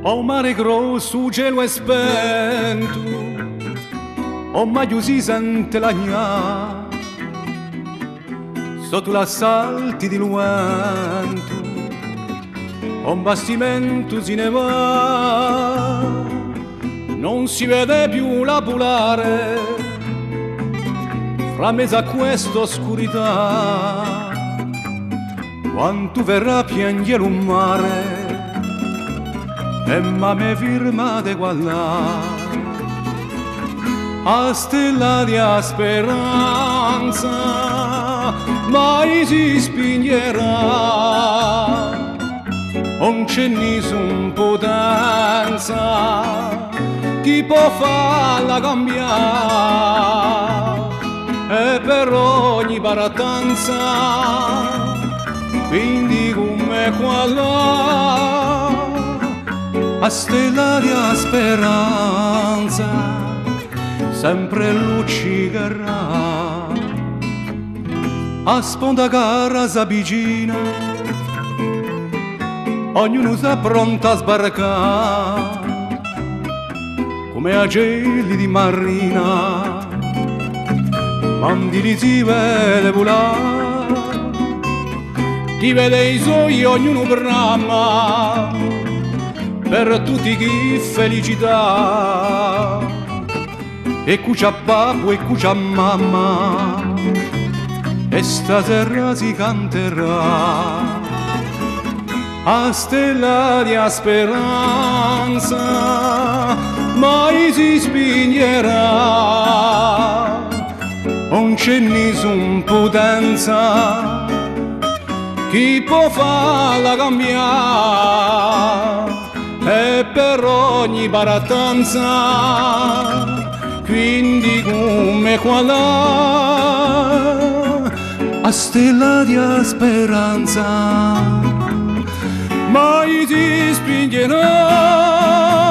O mare grosso, cielo è spento, o maggio si sente la gna, sotto l'assalti di vento, un bastimento si ne va, non si vede più la polare, fra mezzo a questa oscurità, quando verrà piangere un mare, e ma me firmate qua là, a stella di speranza mai si spingerà, non c'è nessun potenza chi può farla cambiare, e per ogni barattanza quindi come qua là, a stella di speranza sempre luccicherà, a sponda cara s'avvicina, ognuno sta pronto a sbarcare come agelli di marina, quando si vede volare, chi vede i suoi ognuno brama per tutti chi felicità, e cuccia babbo e cuccia mamma, e stasera si canterà, a stella di speranza mai si spingerà, non c'è nessun potenza chi può farla cambiare, e per ogni barattanza quindi come qua là, a stella di speranza mai si spingerà.